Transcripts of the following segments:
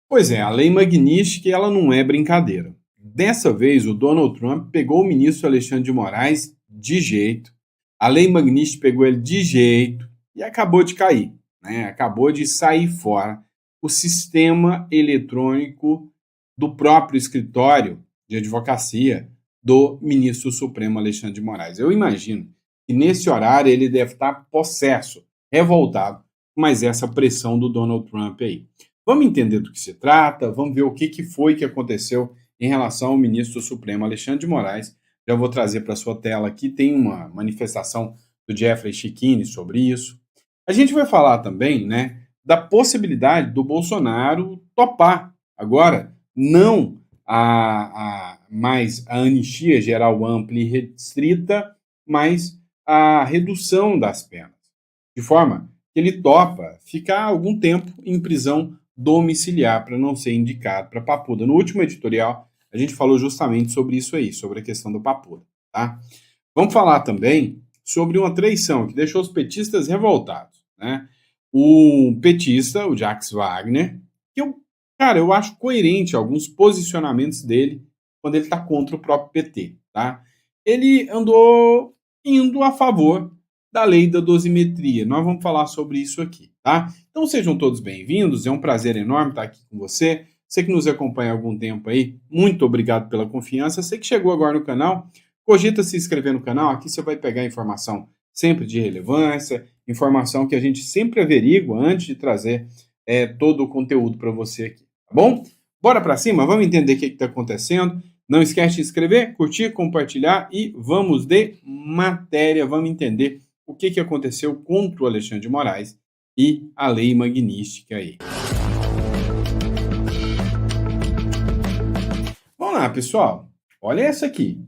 Pois é, a lei Magnitsky ela não é brincadeira. Dessa vez, o Donald Trump pegou o ministro Alexandre de Moraes de jeito, a lei Magnitsky pegou ele de jeito e acabou de cair, né? Acabou de sair fora o sistema eletrônico do próprio escritório de advocacia do ministro Supremo Alexandre de Moraes. Eu imagino que nesse horário ele deve estar possesso, revoltado, mas essa pressão do Donald Trump aí. Vamos entender do que se trata, vamos ver o que foi que aconteceu em relação ao ministro Supremo Alexandre de Moraes. Já vou trazer para a sua tela aqui, tem uma manifestação do Jeffrey Schickini sobre isso. A gente vai falar também, né, da possibilidade do Bolsonaro topar agora, não mais a anistia geral ampla e restrita, mas a redução das penas, de forma que ele topa ficar algum tempo em prisão domiciliar para não ser indicado para Papuda. No último editorial, a gente falou justamente sobre isso aí, sobre a questão do Papuda, tá? Vamos falar também sobre uma traição que deixou os petistas revoltados, né? O petista, o Jacques Wagner, que eu acho coerente alguns posicionamentos dele quando ele está contra o próprio PT, tá? Ele andou indo a favor da lei da dosimetria. Nós vamos falar sobre isso aqui, tá? Então sejam todos bem-vindos, é um prazer enorme estar aqui com você. Você que nos acompanha há algum tempo aí, muito obrigado pela confiança. Você que chegou agora no canal, cogita se inscrever no canal, aqui você vai pegar informação sempre de relevância, informação que a gente sempre averigua antes de trazer todo o conteúdo para você aqui, tá bom? Bora para cima, vamos entender o que está acontecendo. Não esquece de se inscrever, curtir, compartilhar e vamos de matéria, vamos entender o que aconteceu contra o Alexandre de Moraes e a lei Magnitsky aí. Vamos lá, pessoal. Olha essa aqui.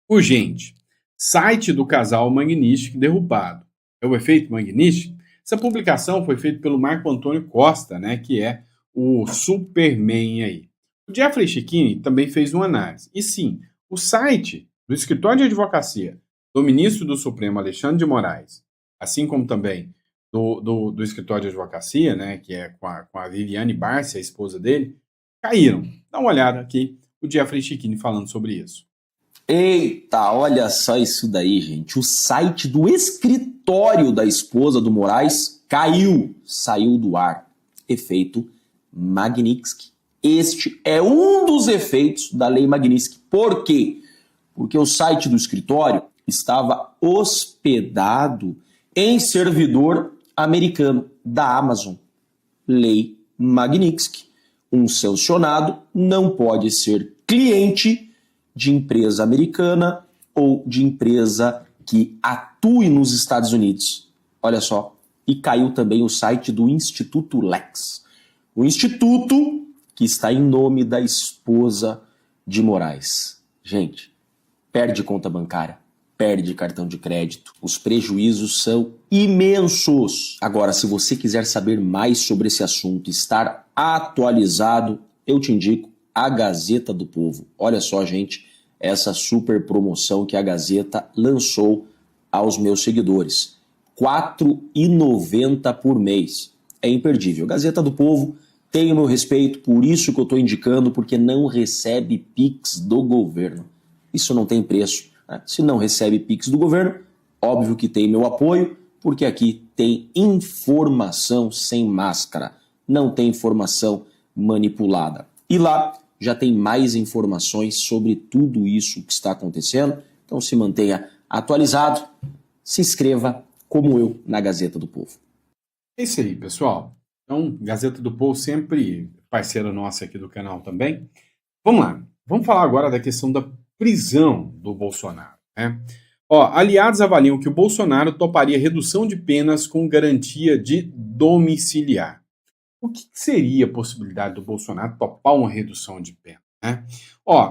Urgente. Site do casal Magnitsky derrubado. É o efeito Magnitsky? Essa publicação foi feita pelo Marco Antônio Costa, né, que é o Superman aí. O Jeffrey Schickini também fez uma análise. E sim, o site do escritório de advocacia do ministro do Supremo Alexandre de Moraes, assim como também do escritório de advocacia, né, que é com a Viviane Barsi, a esposa dele, caíram. Dá uma olhada aqui, o Jeffrey Schickini falando sobre isso. Eita, olha só isso daí, gente. O site do escritório da esposa do Moraes saiu do ar. Efeito Magnitsky. Este é um dos efeitos da lei Magnitsky. Por quê? Porque o site do escritório estava hospedado em servidor americano da Amazon. Lei Magnitsky. Um sancionado não pode ser cliente de empresa americana ou de empresa que atue nos Estados Unidos. Olha só. E caiu também o site do Instituto Lex. O instituto que está em nome da esposa de Moraes. Gente, perde conta bancária, perde cartão de crédito. Os prejuízos são imensos. Agora, se você quiser saber mais sobre esse assunto, estar atualizado, eu te indico a Gazeta do Povo. Olha só, gente, essa super promoção que a Gazeta lançou aos meus seguidores. R$ 4,90 por mês. É imperdível. Gazeta do Povo tem o meu respeito, por isso que eu estou indicando, porque não recebe Pix do governo. Isso não tem preço, né? Se não recebe Pix do governo, óbvio que tem meu apoio, porque aqui tem informação sem máscara, não tem informação manipulada. E lá já tem mais informações sobre tudo isso que está acontecendo, então se mantenha atualizado, se inscreva como eu na Gazeta do Povo. É isso aí, pessoal. Então, Gazeta do Povo sempre parceira nossa aqui do canal também. Vamos lá. Vamos falar agora da questão da prisão do Bolsonaro, né? Aliados avaliam que o Bolsonaro toparia redução de penas com garantia de domiciliar. O que seria a possibilidade do Bolsonaro topar uma redução de pena, né?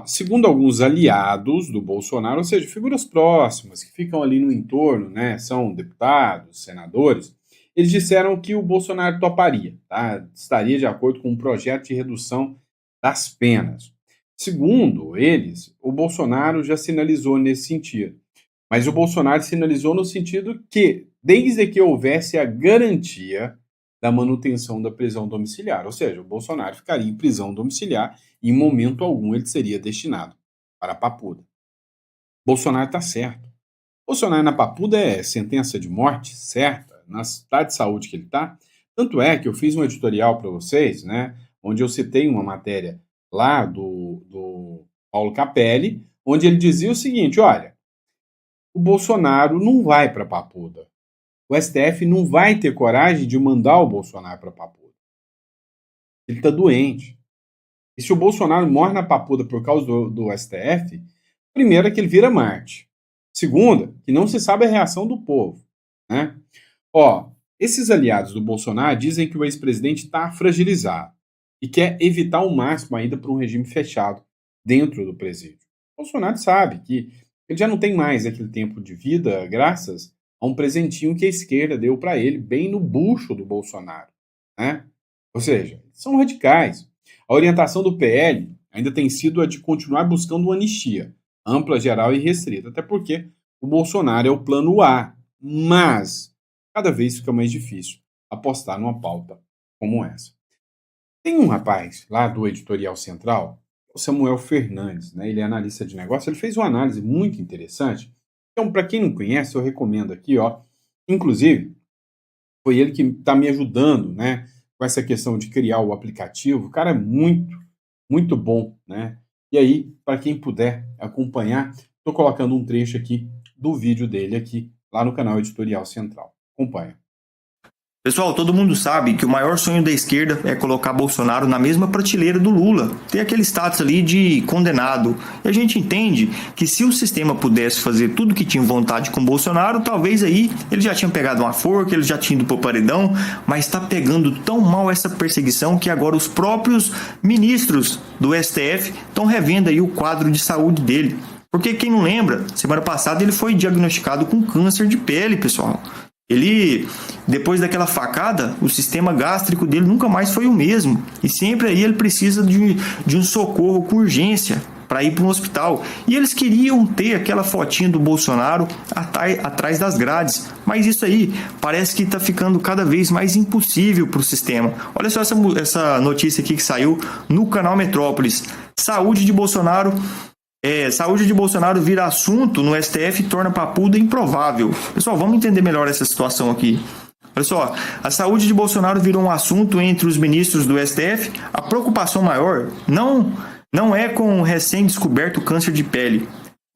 Segundo alguns aliados do Bolsonaro, ou seja, figuras próximas que ficam ali no entorno, né, são deputados, senadores, eles disseram que o Bolsonaro toparia, tá? Estaria de acordo com um projeto de redução das penas. Segundo eles, o Bolsonaro já sinalizou nesse sentido. Mas o Bolsonaro sinalizou no sentido que, desde que houvesse a garantia da manutenção da prisão domiciliar. Ou seja, o Bolsonaro ficaria em prisão domiciliar e em momento algum ele seria destinado para a Papuda. Bolsonaro está certo. Bolsonaro na Papuda é sentença de morte certa, na cidade de saúde que ele está. Tanto é que eu fiz um editorial para vocês, né, onde eu citei uma matéria lá do Paulo Capelli, onde ele dizia o seguinte: olha, o Bolsonaro não vai para a Papuda. O STF não vai ter coragem de mandar o Bolsonaro para a Papuda. Ele está doente. E se o Bolsonaro morre na Papuda por causa do STF, primeiro é que ele vira Marte. Segunda, que não se sabe a reação do povo, né? Ó, esses aliados do Bolsonaro dizem que o ex-presidente está fragilizado e quer evitar ao máximo a ida para um regime fechado dentro do presídio. O Bolsonaro sabe que ele já não tem mais aquele tempo de vida graças a um presentinho que a esquerda deu para ele bem no bucho do Bolsonaro, né? Ou seja, são radicais. A orientação do PL ainda tem sido a de continuar buscando uma anistia ampla, geral e restrita, até porque o Bolsonaro é o plano A, mas cada vez fica mais difícil apostar numa pauta como essa. Tem um rapaz lá do Editorial Central, o Samuel Fernandes, né? Ele é analista de negócio, ele fez uma análise muito interessante. Então, para quem não conhece, eu recomendo aqui, ó. Inclusive, foi ele que está me ajudando, né, com essa questão de criar o aplicativo. O cara é muito, muito bom, né? E aí, para quem puder acompanhar, estou colocando um trecho aqui do vídeo dele aqui, lá no canal Editorial Central. Acompanha. Pessoal, todo mundo sabe que o maior sonho da esquerda é colocar Bolsonaro na mesma prateleira do Lula, ter aquele status ali de condenado. E a gente entende que se o sistema pudesse fazer tudo que tinha vontade com Bolsonaro, talvez aí ele já tinha pegado uma forca, ele já tinha ido pro paredão, mas está pegando tão mal essa perseguição que agora os próprios ministros do STF estão revendo aí o quadro de saúde dele. Porque quem não lembra, semana passada ele foi diagnosticado com câncer de pele, pessoal. Ele, depois daquela facada, o sistema gástrico dele nunca mais foi o mesmo. E sempre aí ele precisa de um socorro com urgência para ir para um hospital. E eles queriam ter aquela fotinha do Bolsonaro atrás das grades. Mas isso aí parece que está ficando cada vez mais impossível para o sistema. Olha só essa notícia aqui que saiu no canal Metrópolis. Saúde de Bolsonaro vira assunto no STF e torna Papuda improvável. Pessoal, vamos entender melhor essa situação aqui. Olha só, a saúde de Bolsonaro virou um assunto entre os ministros do STF. A preocupação maior não é com o recém-descoberto câncer de pele,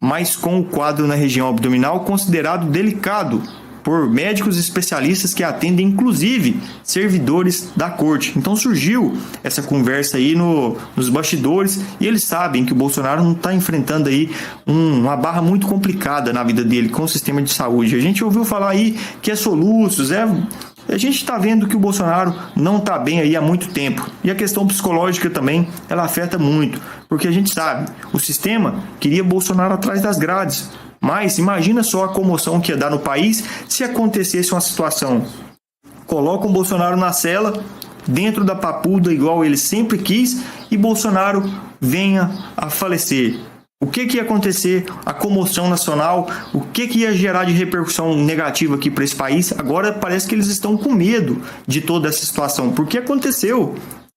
mas com o quadro na região abdominal considerado delicado por médicos especialistas que atendem, inclusive, servidores da corte. Então surgiu essa conversa aí nos bastidores e eles sabem que o Bolsonaro não está enfrentando aí uma barra muito complicada na vida dele com o sistema de saúde. A gente ouviu falar aí que é soluços, a gente está vendo que o Bolsonaro não está bem aí há muito tempo. E a questão psicológica também, ela afeta muito, porque a gente sabe, o sistema queria Bolsonaro atrás das grades. Mas imagina só a comoção que ia dar no país se acontecesse uma situação. Coloca o Bolsonaro na cela, dentro da Papuda, igual ele sempre quis, e Bolsonaro venha a falecer. O que ia acontecer? A comoção nacional, o que ia gerar de repercussão negativa aqui para esse país? Agora parece que eles estão com medo de toda essa situação, porque aconteceu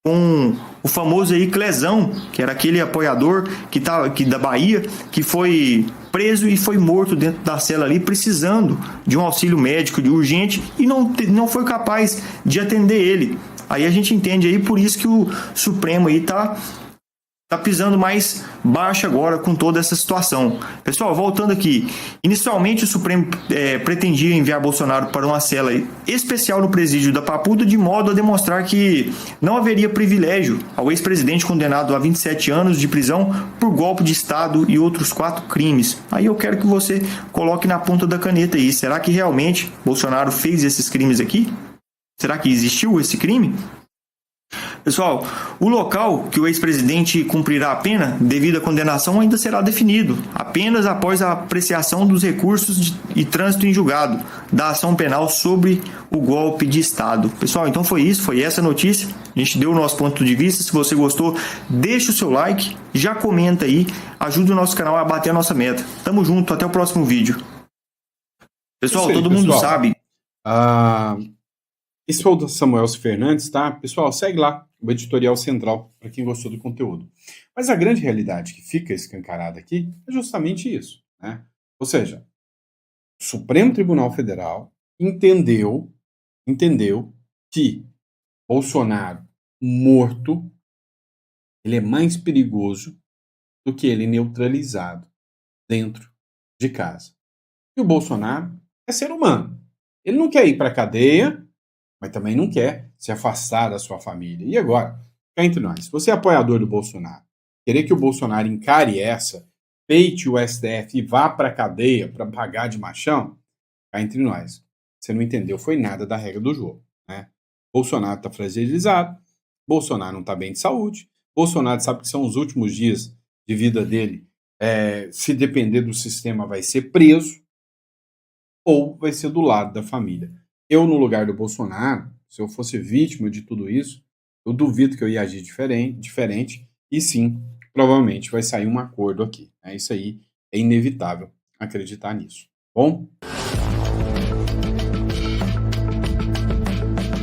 com o famoso aí Clezão, que era aquele apoiador que da Bahia, que foi preso e foi morto dentro da cela ali, precisando de um auxílio médico de urgente e não foi capaz de atender ele. Aí a gente entende aí, por isso que o Supremo aí tá pisando mais baixo agora com toda essa situação. Pessoal, voltando aqui. Inicialmente o Supremo pretendia enviar Bolsonaro para uma cela especial no presídio da Papuda, de modo a demonstrar que não haveria privilégio ao ex-presidente condenado a 27 anos de prisão por golpe de Estado e outros 4 crimes. Aí eu quero que você coloque na ponta da caneta aí. Será que realmente Bolsonaro fez esses crimes aqui? Será que existiu esse crime? Pessoal, o local que o ex-presidente cumprirá a pena devido à condenação ainda será definido, apenas após a apreciação dos recursos e trânsito em julgado da ação penal sobre o golpe de Estado. Pessoal, então foi essa notícia. A gente deu o nosso ponto de vista. Se você gostou, deixa o seu like, já comenta aí, ajuda o nosso canal a bater a nossa meta. Tamo junto, até o próximo vídeo. Pessoal, todo mundo sabe. Esse foi o Samuel Fernandes, tá? Pessoal, segue lá o editorial central para quem gostou do conteúdo. Mas a grande realidade que fica escancarada aqui é justamente isso, né? Ou seja, o Supremo Tribunal Federal entendeu que Bolsonaro morto, ele é mais perigoso do que ele neutralizado dentro de casa. E o Bolsonaro é ser humano. Ele não quer ir para a cadeia, mas também não quer se afastar da sua família. E agora, cá entre nós, você é apoiador do Bolsonaro, querer que o Bolsonaro encare essa, peite o STF e vá para a cadeia para pagar de machão, cá entre nós, você não entendeu, foi nada da regra do jogo, né? Bolsonaro está fragilizado, Bolsonaro não está bem de saúde, Bolsonaro sabe que são os últimos dias de vida dele, se depender do sistema vai ser preso ou vai ser do lado da família. Eu, no lugar do Bolsonaro, se eu fosse vítima de tudo isso, eu duvido que eu ia agir diferente e sim, provavelmente vai sair um acordo aqui. Isso aí é inevitável acreditar nisso. Bom?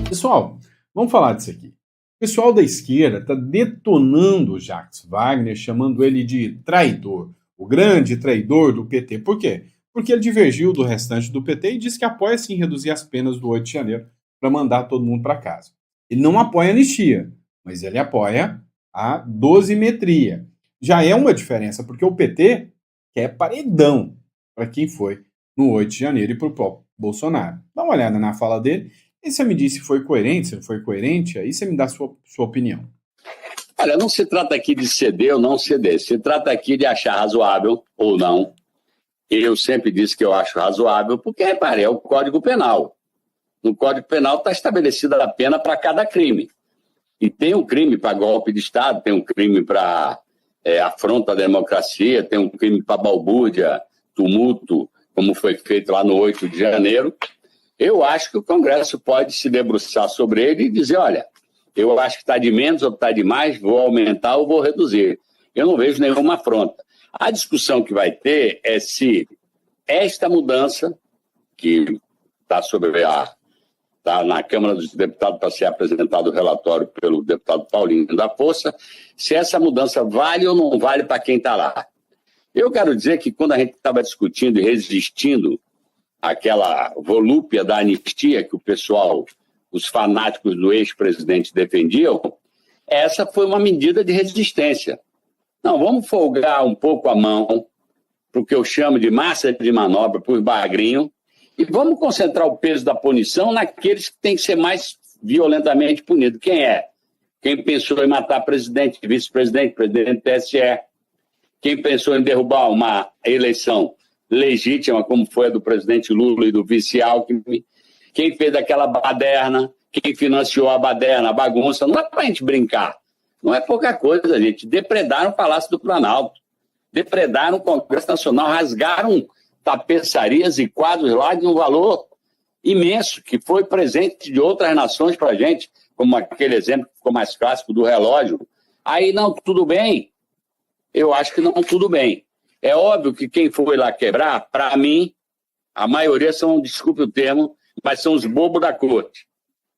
Pessoal, vamos falar disso aqui. O pessoal da esquerda está detonando o Jacques Wagner, chamando ele de traidor, o grande traidor do PT. Por quê? Porque ele divergiu do restante do PT e disse que apoia sim reduzir as penas do 8 de janeiro para mandar todo mundo para casa. Ele não apoia a anistia, mas ele apoia a dosimetria. Já é uma diferença, porque o PT quer paredão para quem foi no 8 de janeiro e para o próprio Bolsonaro. Dá uma olhada na fala dele e você me diz se foi coerente, se não foi coerente, aí você me dá a sua opinião. Olha, não se trata aqui de ceder ou não ceder, se trata aqui de achar razoável ou não. Eu sempre disse que eu acho razoável, porque, repare, é o Código Penal. No Código Penal está estabelecida a pena para cada crime. E tem um crime para golpe de Estado, tem um crime para afronta à democracia, tem um crime para balbúrdia, tumulto, como foi feito lá no 8 de janeiro. Eu acho que o Congresso pode se debruçar sobre ele e dizer, olha, eu acho que está de menos ou está de mais, vou aumentar ou vou reduzir. Eu não vejo nenhuma afronta. A discussão que vai ter é se esta mudança, que está na Câmara dos Deputados para ser apresentado o relatório pelo deputado Paulinho da Força, se essa mudança vale ou não vale para quem está lá. Eu quero dizer que quando a gente estava discutindo e resistindo àquela volúpia da anistia que o pessoal, os fanáticos do ex-presidente defendiam, essa foi uma medida de resistência. Não, vamos folgar um pouco a mão para o que eu chamo de massa de manobra, para os bagrinhos, e vamos concentrar o peso da punição naqueles que têm que ser mais violentamente punidos. Quem é? Quem pensou em matar presidente, vice-presidente, presidente do TSE? Quem pensou em derrubar uma eleição legítima, como foi a do presidente Lula e do vice Alckmin? Quem fez aquela baderna? Quem financiou a baderna, a bagunça? Não é para a gente brincar. Não é pouca coisa, gente. Depredaram o Palácio do Planalto, depredaram o Congresso Nacional, rasgaram tapeçarias e quadros lá de um valor imenso, que foi presente de outras nações para a gente, como aquele exemplo que ficou mais clássico do relógio. Aí, não, tudo bem. Eu acho que não, tudo bem. É óbvio que quem foi lá quebrar, para mim, a maioria são, desculpe o termo, mas são os bobos da corte.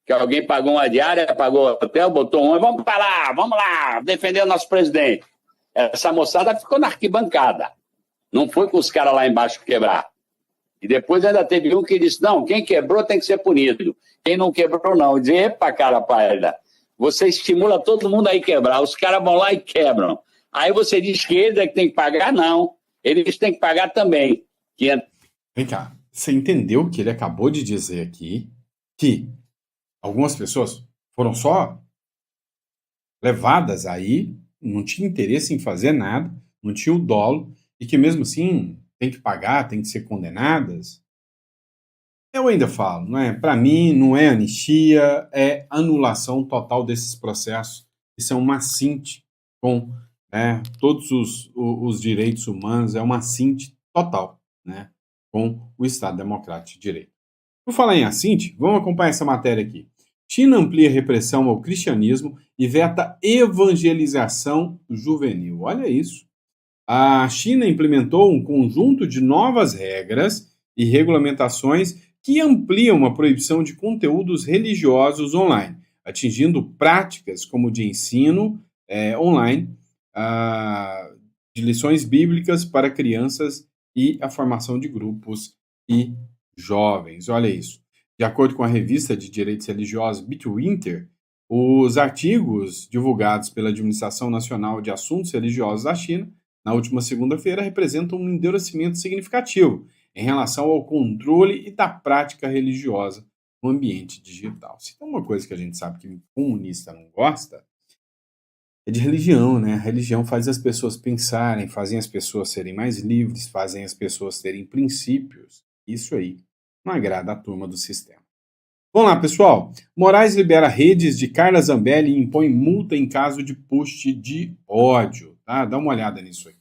Que alguém pagou uma diária, pagou hotel, botou um, vamos lá, defender o nosso presidente. Essa moçada ficou na arquibancada. Não foi com os caras lá embaixo quebrar. E depois ainda teve um que disse, não, quem quebrou tem que ser punido. Quem não quebrou, não. Eu disse, epa, cara, pálida, você estimula todo mundo a ir quebrar. Os caras vão lá e quebram. Aí você diz que eles é que tem que pagar? Não. Eles têm que pagar também. Vem cá, você entendeu que ele acabou de dizer aqui que algumas pessoas foram só levadas aí, não tinha interesse em fazer nada, não tinha o dolo, e que mesmo assim tem que pagar, tem que ser condenadas? Eu ainda falo, não é? Para mim, não é anistia, é anulação total desses processos que são uma cinte com todos os direitos humanos, é uma cinte total, né, com o Estado Democrático de Direito. Por falar em assinte, vamos acompanhar essa matéria aqui. China amplia repressão ao cristianismo e veta evangelização juvenil. Olha isso. A China implementou um conjunto de novas regras e regulamentações que amplia uma proibição de conteúdos religiosos online, atingindo práticas como de ensino online, de lições bíblicas para crianças e a formação de grupos e jovens. Olha isso. De acordo com a revista de direitos religiosos Bitwinter, os artigos divulgados pela Administração Nacional de Assuntos Religiosos da China, na última segunda-feira, representam um endurecimento significativo em relação ao controle e da prática religiosa no ambiente digital. Se tem uma coisa que a gente sabe que o comunista não gosta, é de religião, né? A religião faz as pessoas pensarem, fazem as pessoas serem mais livres, fazem as pessoas terem princípios. Isso aí não agrada a turma do sistema. Vamos lá, pessoal. Moraes libera redes de Carla Zambelli e impõe multa em caso de post de ódio. Tá? Dá uma olhada nisso aí.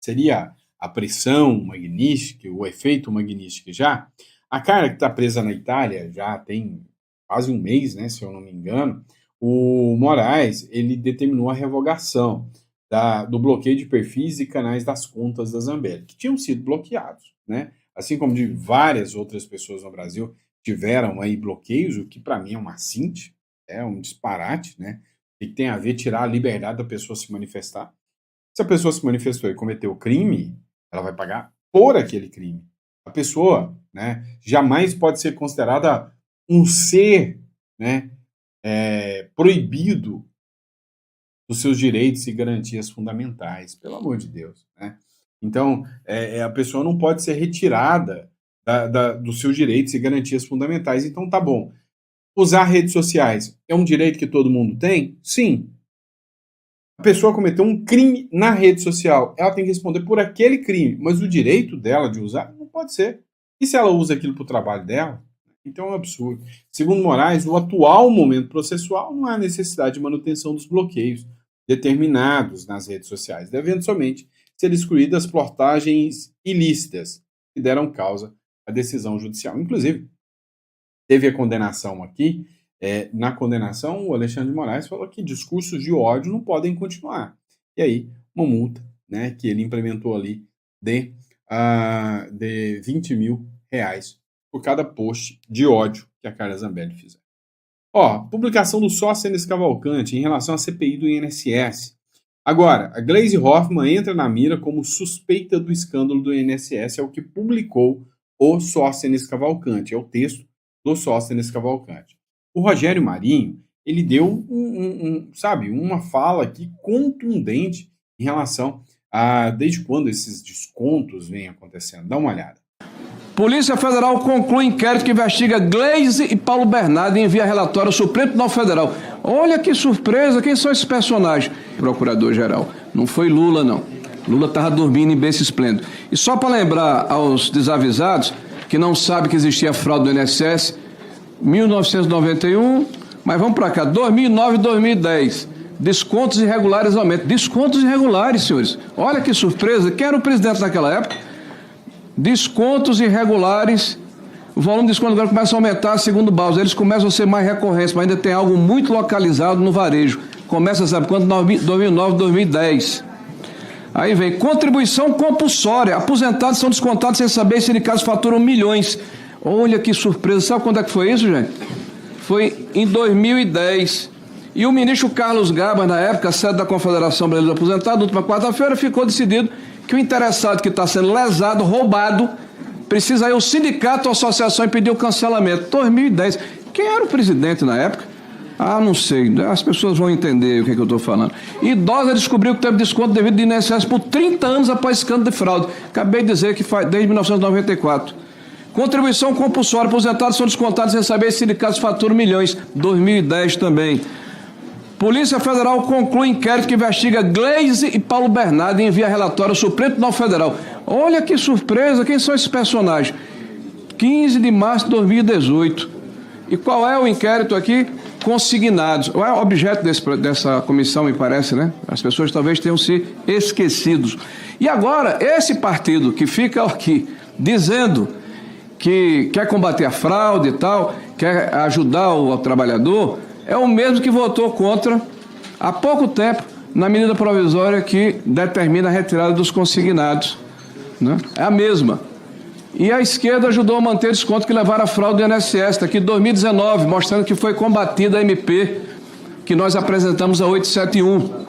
Seria a pressão Magnitsky, o efeito Magnitsky já? A Carla, que está presa na Itália, já tem quase um mês, né, se eu não me engano, o Moraes, ele determinou a revogação do bloqueio de perfis e canais das contas da Zambelli, que tinham sido bloqueados, né? Assim como de várias outras pessoas no Brasil tiveram aí bloqueios, o que para mim é uma cinte, é um disparate, né? O que tem a ver tirar a liberdade da pessoa se manifestar. Se a pessoa se manifestou e cometeu crime, ela vai pagar por aquele crime. A pessoa, né, jamais pode ser considerada um ser, né, proibido dos seus direitos e garantias fundamentais, pelo amor de Deus, né? Então, a pessoa não pode ser retirada dos seus direitos e garantias fundamentais. Então, tá bom. Usar redes sociais é um direito que todo mundo tem? Sim. A pessoa cometeu um crime na rede social, ela tem que responder por aquele crime, mas o direito dela de usar não pode ser. E se ela usa aquilo para o trabalho dela? Então é um absurdo. Segundo Moraes, no atual momento processual, não há necessidade de manutenção dos bloqueios determinados nas redes sociais, devendo somente ser excluídas postagens ilícitas que deram causa à decisão judicial. Inclusive, teve a condenação aqui. Na condenação, o Alexandre de Moraes falou que discursos de ódio não podem continuar. E aí, uma multa, né, que ele implementou ali de R$20 mil por cada post de ódio que a Carla Zambelli fizer. Publicação do Sóstenes Cavalcante em relação à CPI do INSS. Agora, a Gleisi Hoffmann entra na mira como suspeita do escândalo do INSS, é o que publicou o Sóstenes Cavalcante, é o texto do Sóstenes Cavalcante. O Rogério Marinho, ele deu uma fala aqui contundente em relação a desde quando esses descontos vêm acontecendo. Dá uma olhada. Polícia Federal conclui inquérito que investiga Gleisi e Paulo Bernardo e envia relatório ao Supremo Tribunal Federal. Olha que surpresa, quem são esses personagens? Procurador-geral. Não foi Lula, não. Lula estava dormindo em berço esplêndido. E só para lembrar aos desavisados, que não sabem que existia fraude do INSS, 1991, mas vamos para cá, 2009 e 2010. Descontos irregulares aumentam. Descontos irregulares, senhores. Olha que surpresa. Quem era o presidente naquela época? Descontos irregulares, o volume de desconto agora começa a aumentar, segundo o Baus. Eles começam a ser mais recorrentes, mas ainda tem algo muito localizado no varejo. Começa, sabe quando? 2009, 2010. Aí vem contribuição compulsória. Aposentados são descontados sem saber se sindicatos faturam milhões. Olha que surpresa. Sabe quando é que foi isso, gente? Foi em 2010. E o ministro Carlos Gabas, na época, sede da Confederação Brasileira dos Aposentados, na última quarta-feira, ficou decidido que o interessado que está sendo lesado, roubado, precisa ir ao sindicato ou associação e pedir o cancelamento. 2010. Quem era o presidente na época? Não sei. As pessoas vão entender o que eu estou falando. Idosa descobriu que teve desconto devido do INSS por 30 anos após escândalo de fraude. Acabei de dizer que faz desde 1994. Contribuição compulsória. Aposentados são descontados sem saber se sindicatos faturam milhões. 2010 também. Polícia Federal conclui inquérito que investiga Gleisi e Paulo Bernardo e envia relatório ao Supremo Tribunal Federal. Olha que surpresa, quem são esses personagens? 15 de março de 2018. E qual é o inquérito aqui? Consignados. Qual é o objeto dessa comissão, me parece, né? As pessoas talvez tenham se esquecido. E agora, esse partido que fica aqui dizendo que quer combater a fraude e tal, quer ajudar o trabalhador, é o mesmo que votou contra, há pouco tempo, na medida provisória que determina a retirada dos consignados. Né? É a mesma. E a esquerda ajudou a manter desconto que levaram à fraude do INSS, está aqui 2019, mostrando que foi combatida a MP, que nós apresentamos a 871.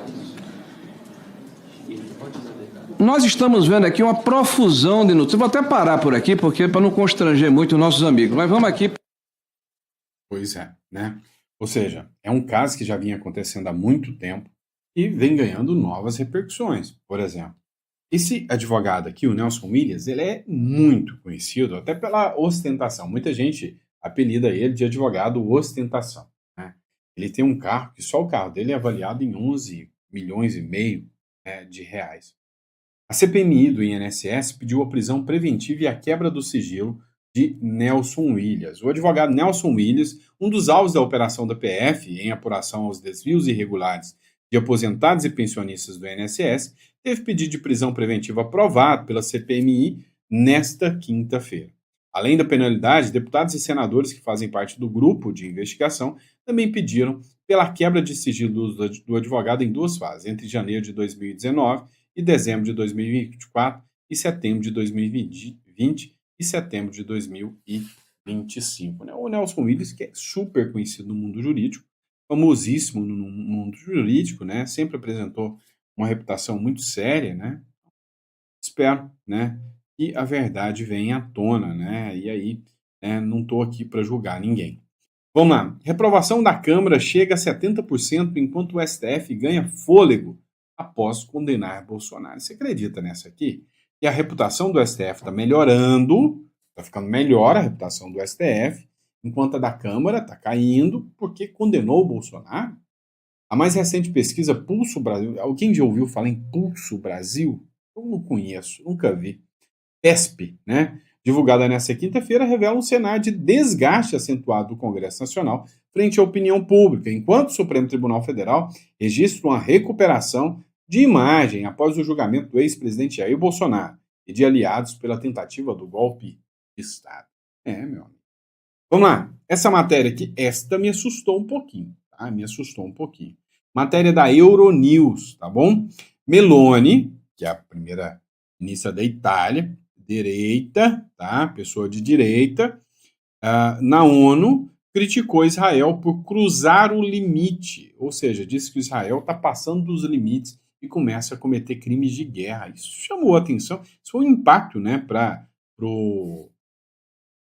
Nós estamos vendo aqui uma profusão de notícias. Vou até parar por aqui, porque para não constranger muito os nossos amigos. Mas vamos aqui. Pois é, né? Ou seja, é um caso que já vinha acontecendo há muito tempo e vem ganhando novas repercussões. Por exemplo, esse advogado aqui, o Nelson Williams, ele é muito conhecido até pela ostentação. Muita gente apelida ele de advogado ostentação, né? Ele tem um carro que só o carro dele é avaliado em 11 milhões e meio, né, de reais. A CPMI do INSS pediu a prisão preventiva e a quebra do sigilo de Nelson Williams. O advogado Nelson Williams, um dos alvos da operação da PF em apuração aos desvios irregulares de aposentados e pensionistas do INSS, teve pedido de prisão preventiva aprovado pela CPMI nesta quinta-feira. Além da penalidade, deputados e senadores que fazem parte do grupo de investigação também pediram pela quebra de sigilo do advogado em duas fases, entre janeiro de 2019 e dezembro de 2024 e setembro de 2020 e setembro de 2025. Né? O Nelson Williams, que é super conhecido no mundo jurídico, famosíssimo no mundo jurídico, né? Sempre apresentou uma reputação muito séria, né? Espero, né, que a verdade venha à tona, né? E aí, né, não estou aqui para julgar ninguém. Vamos lá. Reprovação da Câmara chega a 70% enquanto o STF ganha fôlego após condenar Bolsonaro. Você acredita nessa aqui? E a reputação do STF está melhorando, está ficando melhor a reputação do STF, enquanto a da Câmara está caindo porque condenou o Bolsonaro. A mais recente pesquisa Pulso Brasil, alguém já ouviu falar em Pulso Brasil? Eu não conheço, nunca vi. PESP, né? Divulgada nesta quinta-feira, revela um cenário de desgaste acentuado do Congresso Nacional frente à opinião pública, enquanto o Supremo Tribunal Federal registra uma recuperação de imagem após o julgamento do ex-presidente Jair Bolsonaro e de aliados pela tentativa do golpe de Estado. Meu amigo. Vamos lá. Essa matéria aqui, esta me assustou um pouquinho, tá? Me assustou um pouquinho. Matéria da Euronews, tá bom? Meloni, que é a primeira ministra da Itália, direita, tá? Pessoa de direita, na ONU, criticou Israel por cruzar o limite, ou seja, disse que Israel está passando dos limites e começa a cometer crimes de guerra. Isso chamou a atenção, isso foi um impacto, né, para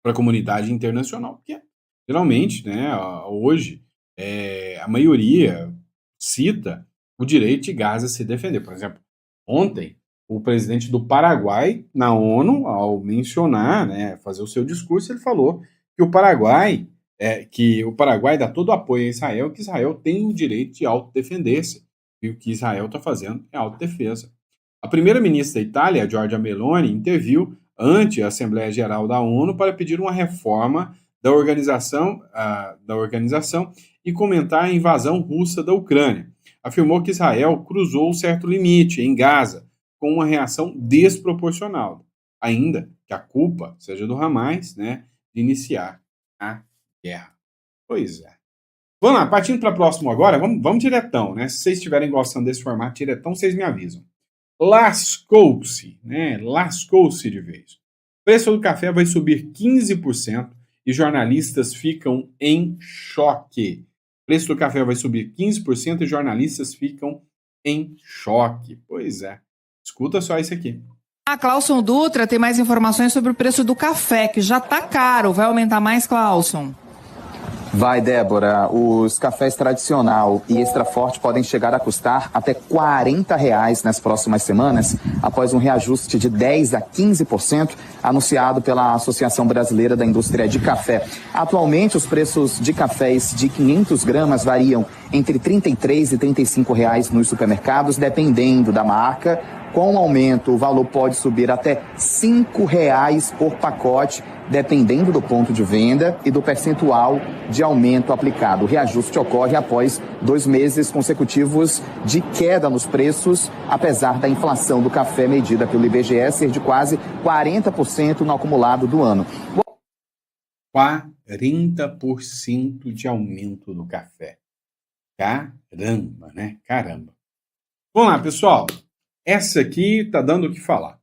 a comunidade internacional, porque geralmente, né, hoje, a maioria cita o direito de Gaza a se defender. Por exemplo, ontem, o presidente do Paraguai, na ONU, ao mencionar, né, fazer o seu discurso, ele falou que o Paraguai dá todo o apoio a Israel, que Israel tem o direito de autodefender-se. E o que Israel está fazendo é autodefesa. A primeira-ministra da Itália, Giorgia Meloni, interviu ante a Assembleia Geral da ONU para pedir uma reforma da organização e comentar a invasão russa da Ucrânia. Afirmou que Israel cruzou um certo limite em Gaza, com uma reação desproporcional, ainda que a culpa seja do Hamas, né, de iniciar a guerra. Pois é. Vamos lá, partindo para o próximo agora, vamos diretão, né? Se vocês estiverem gostando desse formato diretão, vocês me avisam. Lascou-se, né? Lascou-se de vez. O preço do café vai subir 15% e jornalistas ficam em choque. O preço do café vai subir 15% e jornalistas ficam em choque. Pois é. Escuta só isso aqui. A Clauson Dutra tem mais informações sobre o preço do café, que já está caro. Vai aumentar mais, Clauson? Vai, Débora. Os cafés tradicional e extra forte podem chegar a custar até R$40 nas próximas semanas, após um reajuste de 10% a 15% anunciado pela Associação Brasileira da Indústria de Café. Atualmente, os preços de cafés de 500 gramas variam entre R$33 e R$35 nos supermercados, dependendo da marca. Com o aumento, o valor pode subir até R$5 por pacote, dependendo do ponto de venda e do percentual de aumento aplicado. O reajuste ocorre após 2 meses consecutivos de queda nos preços, apesar da inflação do café medida pelo IBGE ser de quase 40% no acumulado do ano. 40% de aumento do café. Caramba, né? Caramba. Vamos lá, pessoal. Essa aqui tá dando o que falar.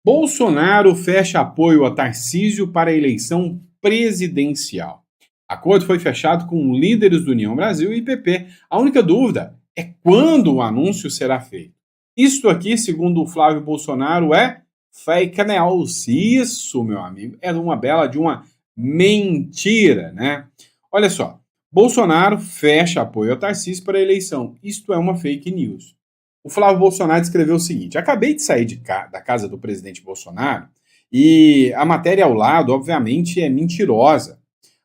Bolsonaro fecha apoio a Tarcísio para a eleição presidencial. Acordo foi fechado com líderes do União Brasil e PP. A única dúvida é quando o anúncio será feito. Isto aqui, segundo o Flávio Bolsonaro, é fake news. Isso, meu amigo, é uma bela de uma mentira, né? Olha só, Bolsonaro fecha apoio a Tarcísio para a eleição. Isto é uma fake news. O Flávio Bolsonaro escreveu o seguinte: acabei de sair da casa do presidente Bolsonaro e a matéria ao lado, obviamente, é mentirosa.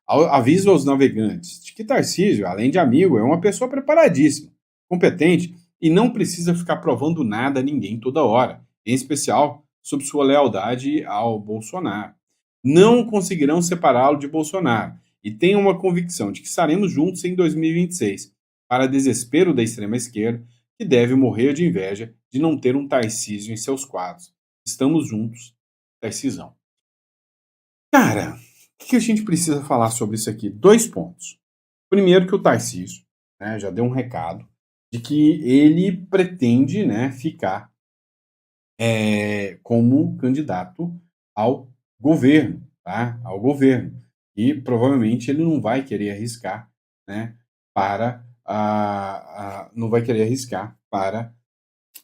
Aviso aos navegantes de que Tarcísio, além de amigo, é uma pessoa preparadíssima, competente e não precisa ficar provando nada a ninguém toda hora, em especial sobre sua lealdade ao Bolsonaro. Não conseguirão separá-lo de Bolsonaro e tenham uma convicção de que estaremos juntos em 2026, para desespero da extrema-esquerda, que deve morrer de inveja de não ter um Tarcísio em seus quadros. Estamos juntos, Tarcisão. Cara, o que a gente precisa falar sobre isso aqui? 2 pontos. Primeiro, que o Tarcísio, né, já deu um recado de que ele pretende, né, ficar como candidato ao governo, tá? Ao governo. E provavelmente ele não vai querer arriscar, né, para não vai querer arriscar para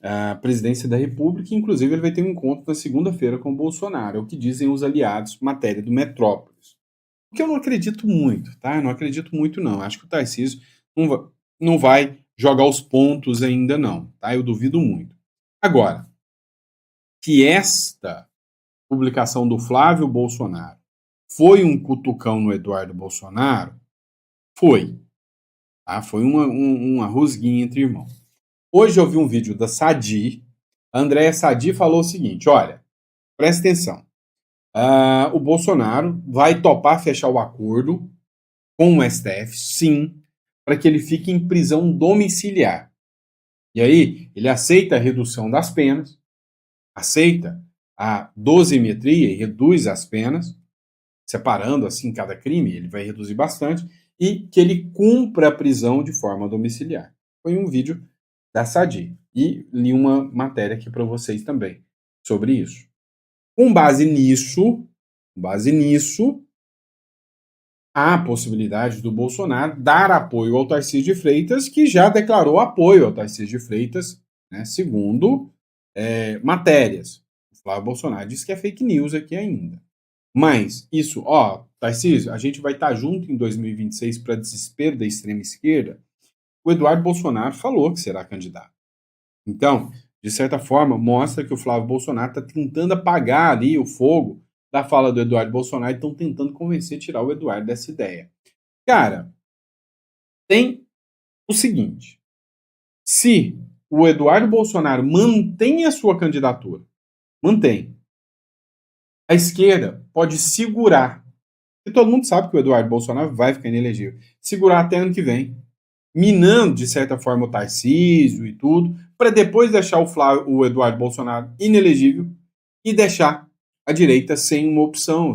a presidência da República. Inclusive, ele vai ter um encontro na segunda-feira com o Bolsonaro, é o que dizem os aliados, matéria do Metrópolis. O que eu não acredito muito, tá? Eu não acredito muito, não. Acho que o Tarcísio não vai jogar os pontos ainda, não, tá? Eu duvido muito. Agora, que esta publicação do Flávio Bolsonaro foi um cutucão no Eduardo Bolsonaro, foi. Tá? Foi uma rusguinha entre irmãos. Hoje eu vi um vídeo da Sadi. A Andréa Sadi falou o seguinte: olha, presta atenção. O Bolsonaro vai topar fechar o acordo com o STF, sim, para que ele fique em prisão domiciliar. E aí, ele aceita a redução das penas, aceita a dosimetria e reduz as penas, separando assim cada crime, ele vai reduzir bastante, e que ele cumpra a prisão de forma domiciliar. Foi um vídeo da Sadi. E li uma matéria aqui para vocês também sobre isso. Com base nisso, há a possibilidade do Bolsonaro dar apoio ao Tarcísio de Freitas, que já declarou apoio ao Tarcísio de Freitas, né, segundo matérias. O Flávio Bolsonaro disse que é fake news aqui ainda. Mas isso, Tarcísio, a gente vai estar junto em 2026 para desespero da extrema esquerda. O Eduardo Bolsonaro falou que será candidato. Então, de certa forma, mostra que o Flávio Bolsonaro está tentando apagar ali o fogo da fala do Eduardo Bolsonaro e estão tentando convencer, tirar o Eduardo dessa ideia. Cara, tem o seguinte: se o Eduardo Bolsonaro mantém a sua candidatura, a esquerda pode segurar, e todo mundo sabe que o Eduardo Bolsonaro vai ficar inelegível, segurar até ano que vem, minando, de certa forma, o Tarcísio e tudo, para depois deixar o Eduardo Bolsonaro inelegível e deixar a direita sem uma opção,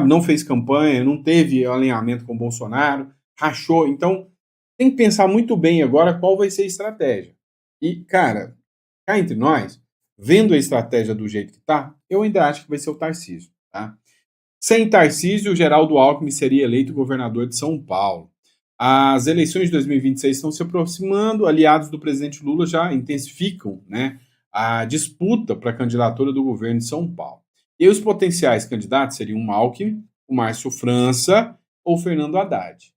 não fez campanha, não teve alinhamento com o Bolsonaro, rachou. Então, tem que pensar muito bem agora qual vai ser a estratégia. E, cara, cá entre nós, vendo a estratégia do jeito que tá, eu ainda acho que vai ser o Tarcísio, tá? Sem Tarcísio, o Geraldo Alckmin seria eleito governador de São Paulo. As eleições de 2026 estão se aproximando, aliados do presidente Lula já intensificam, né, a disputa para a candidatura do governo de São Paulo. E os potenciais candidatos seriam o Alckmin, o Márcio França ou o Fernando Haddad.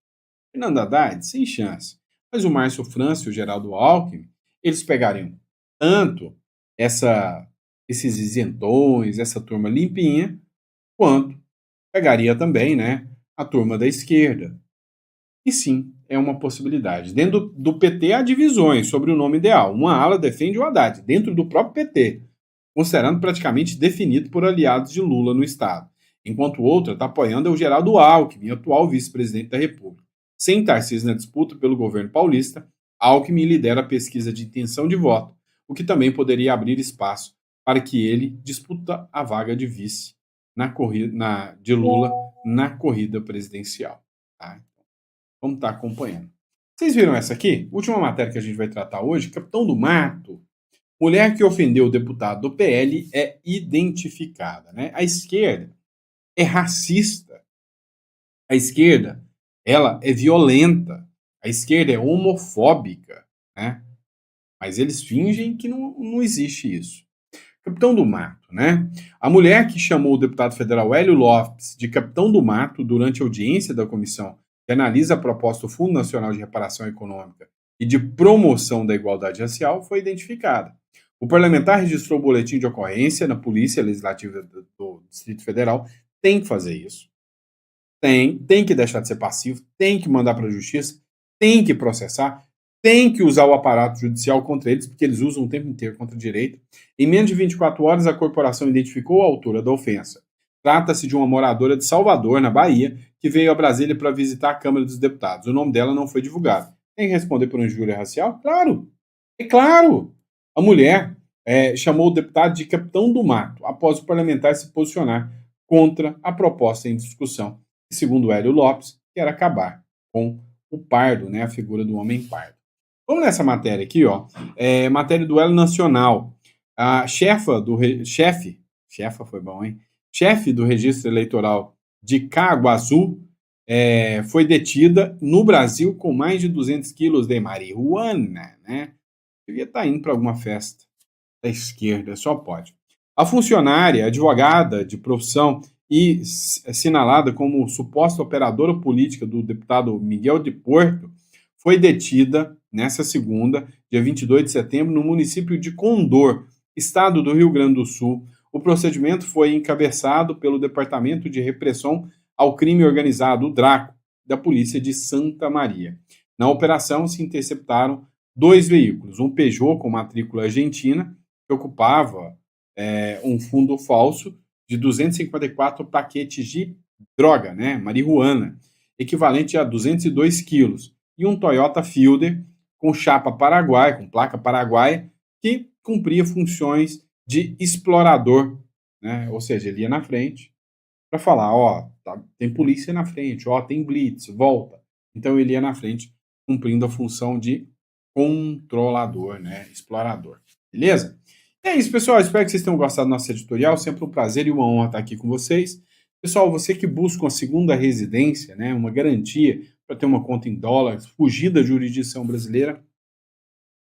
Fernando Haddad, sem chance. Mas o Márcio França e o Geraldo Alckmin, eles pegariam tanto esses isentões, essa turma limpinha, quanto pegaria também, né, a turma da esquerda. E sim, é uma possibilidade. Dentro do PT há divisões sobre o nome ideal. Uma ala defende o Haddad, dentro do próprio PT, considerando praticamente definido por aliados de Lula no Estado, enquanto outra está apoiando o Geraldo Alckmin, atual vice-presidente da República. Sem Tarcísio na disputa pelo governo paulista, Alckmin lidera a pesquisa de intenção de voto, o que também poderia abrir espaço para que ele disputa a vaga de vice de Lula na corrida presidencial. Tá? Vamos estar acompanhando. Vocês viram essa aqui? Última matéria que a gente vai tratar hoje, Capitão do Mato Mulher que ofendeu o deputado do PL é identificada, né? A esquerda é racista. A esquerda, ela é violenta. A esquerda é homofóbica, né? Mas eles fingem que não existe isso. Capitão do Mato, né? A mulher que chamou o deputado federal Hélio Lopes de Capitão do Mato durante a audiência da comissão que analisa a proposta do Fundo Nacional de Reparação Econômica e de Promoção da Igualdade Racial foi identificada. O parlamentar registrou o boletim de ocorrência na Polícia Legislativa do Distrito Federal. Tem que fazer isso. Tem que deixar de ser passivo, tem que mandar para a justiça, tem que processar, tem que usar o aparato judicial contra eles, porque eles usam o tempo inteiro contra o direito. Em menos de 24 horas, a corporação identificou a autora da ofensa. Trata-se de uma moradora de Salvador, na Bahia, que veio a Brasília para visitar a Câmara dos Deputados. O nome dela não foi divulgado. Tem que responder por injúria racial? Claro! É claro! A mulher chamou o deputado de Capitão do Mato, após o parlamentar se posicionar contra a proposta em discussão, que, segundo Hélio Lopes, quer acabar com o pardo, né, a figura do homem pardo. Vamos nessa matéria aqui, ó. Matéria do Duelo Nacional. A chefa foi bom, hein? Chefe do registro eleitoral de Caguaçu foi detida no Brasil com mais de 200 quilos de marihuana, né? Devia estar indo para alguma festa da esquerda, só pode. A funcionária, advogada de profissão e assinalada como suposta operadora política do deputado Miguel de Porto, foi detida nessa segunda, dia 22 de setembro, no município de Condor, estado do Rio Grande do Sul. O procedimento foi encabeçado pelo Departamento de Repressão ao Crime Organizado, o DRACO, da Polícia de Santa Maria. Na operação se interceptaram 2 veículos, um Peugeot com matrícula argentina, que ocupava um fundo falso de 254 paquetes de droga, né, marihuana, equivalente a 202 quilos, e um Toyota Fielder com chapa paraguaia, com placa paraguaia, que cumpria funções de explorador, né? Ou seja, ele ia na frente para falar, ó, tem polícia na frente, ó, tem blitz, volta. Então ele ia na frente cumprindo a função de controlador, né, explorador. Beleza? É isso, pessoal. Espero que vocês tenham gostado do nosso editorial. Sempre um prazer e uma honra estar aqui com vocês. Pessoal, você que busca uma segunda residência, né, uma garantia para ter uma conta em dólares, fugir da jurisdição brasileira,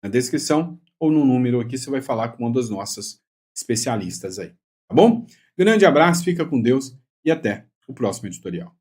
na descrição ou no número aqui você vai falar com uma das nossas especialistas aí. Tá bom? Grande abraço, fica com Deus e até o próximo editorial.